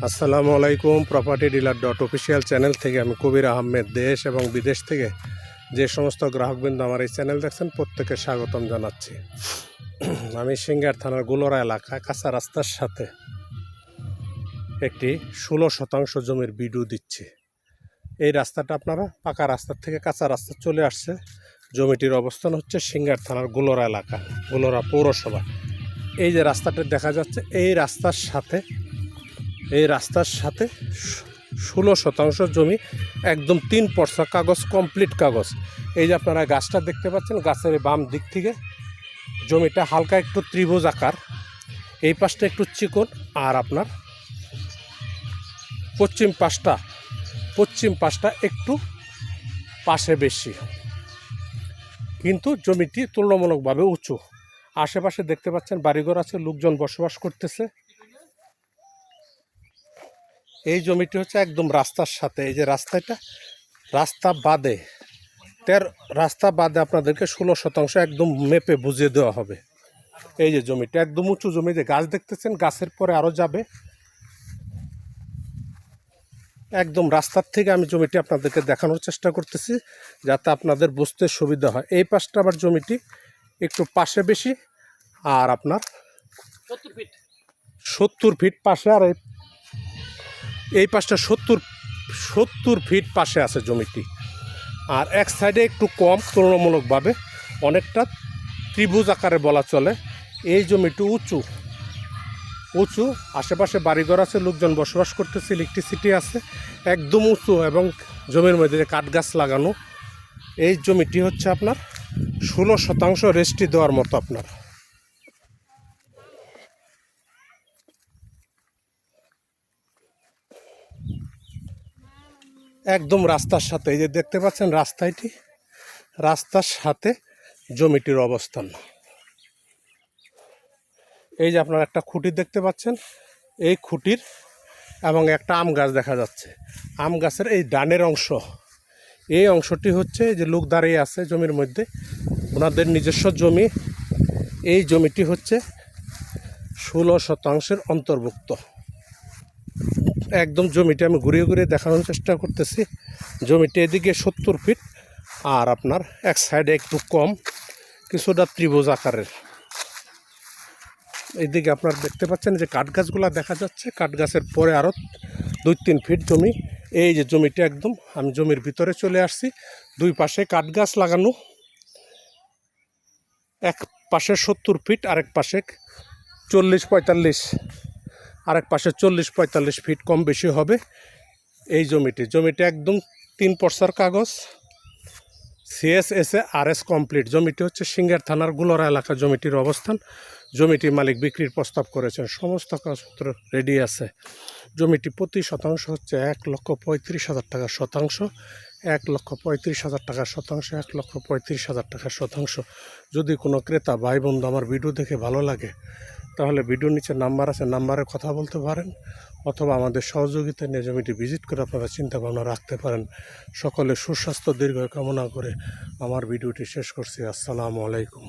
আসসালামু আলাইকুম। Property dealer official channel থেকে আমি কবির আহমেদ দেশ এবং বিদেশ থেকে যে সমস্ত গ্রাহকবৃন্দ আমার এই চ্যানেল দেখছেন প্রত্যেকে স্বাগতম জানাচ্ছি। আমি সিঙ্গার থানার গুলোরা এলাকায় কাঁচা রাস্তার সাথে একটি 16% জমির ভিডিও দিচ্ছি। এই রাস্তাটা আপনারা পাকা রাস্তার থেকে কাঁচা রাস্তা চলে আসছে। জমিটির অবস্থান হচ্ছে সিঙ্গার থানার গুলোরা এলাকা, গুলোরা পৌরসভা। এই যে রাস্তাটা দেখা যাচ্ছে এই রাস্তার সাথে 16% জমি, একদম 3% কাগজ, কমপ্লিট কাগজ। এই যে আপনারা গাছটা দেখতে পাচ্ছেন, গাছের বাম দিক থেকে জমিটা হালকা একটু ত্রিভুজ আকার, এই পাশটা একটু চিকন, আর আপনার পশ্চিম পাশটা একটু পাশে বেশি, কিন্তু জমিটি তুলনামূলকভাবে উঁচু। আশেপাশে দেখতে পাচ্ছেন বাড়িঘর আছে, লোকজন বসবাস করতেছে। এই জমিটি হচ্ছে একদম রাস্তার সাথে। এই যে রাস্তা বাদে আপনাদেরকে 16% একদম মেপে বুঝিয়ে দেওয়া হবে। এই যে জমিটা একদম উঁচু জমি, যে গাছ দেখতেছেন, গাছের পরে আরও যাবে। একদম রাস্তার থেকে আমি জমিটি আপনাদেরকে দেখানোর চেষ্টা করতেছি যাতে আপনাদের বুঝতে সুবিধা হয়। এই পাশটা আবার জমিটি একটু পাশে বেশি, আর আপনার 70 ফিট পাশে, আর এই পাশটা 70 ফিট পাশে আছে জমিটি। আর এক সাইডে একটু কম, তুলনামূলকভাবে অনেকটা ত্রিভুজ আকারে বলা চলে। এই জমিটি উঁচু, আশেপাশে বাড়িঘর আছে, লোকজন বসবাস করতেছে, ইলেকট্রিসিটি আছে, একদম উঁচু, এবং জমির মধ্যে কাঠ গাছ লাগানো। এই জমিটি হচ্ছে আপনার 16% রেস্ট্রি দেওয়ার মতো। আপনার একদম রাস্তার সাথে, এই যে দেখতে পাচ্ছেন রাস্তার সাথে জমিটির অবস্থান। এই যে আপনারা একটা খুঁটি দেখতে পাচ্ছেন, এই খুঁটির এবং একটা আম গাছ দেখা যাচ্ছে। আম গাছের এই ডানের এই অংশটি হচ্ছে যে লোক দাঁড়িয়ে আছে জমির মধ্যে, ওনাদের নিজস্ব জমি। এই জমিটি হচ্ছে 16%-এর অন্তর্ভুক্ত। একদম জমিটি আমি ঘুরিয়ে দেখানোর চেষ্টা করতেছি। জমিটি এদিকে 70 ফিট, আর আপনার এক সাইডে একটু কম, কিছুটা ত্রিভুজ আকারের। এইদিকে আপনার দেখতে পাচ্ছেন যে কাঠ গাছগুলো দেখা যাচ্ছে, কাঠ গাছের পরে আরও 2-3 ফিট জমি। এই যে জমিটি একদম আমি জমির ভিতরে চলে আসছি। দুই পাশে কাঠ গাছ লাগানো, এক পাশে 70 ফিট, আরেক পাশে 40-45, আরেক পাশে 40-45 ফিট, কম বেশি হবে। এই জমিটি একদম 3% কাগজ, CSSA RS কমপ্লিট। জমিটি হচ্ছে সিঙ্গার থানার গুলোরা এলাকা জমিটির অবস্থান। জমিটির মালিক বিক্রির প্রস্তাব করেছেন, সমস্ত কাগজপত্র রেডি আছে। জমিটি প্রতি শতাংশ হচ্ছে 1,35,000 টাকা শতাংশ, 1,35,000 টাকা শতাংশ, 1,35,000 টাকা শতাংশ। যদি কোনো ক্রেতা ভাই বন্ধু আমার ভিডিও দেখে ভালো লাগে, তাহলে ভিডিওর নিচে নাম্বার আছে, নাম্বারে কথা বলতে পারেন, অথবা আমাদের সহযোগিতা নিয়ে জমিটি ভিজিট করে আপনারা চিন্তাভাবনা রাখতে পারেন। সকলে সুস্বাস্থ্য দীর্ঘ কামনা করে আমার ভিডিওটি শেষ করছি। আসসালামু আলাইকুম।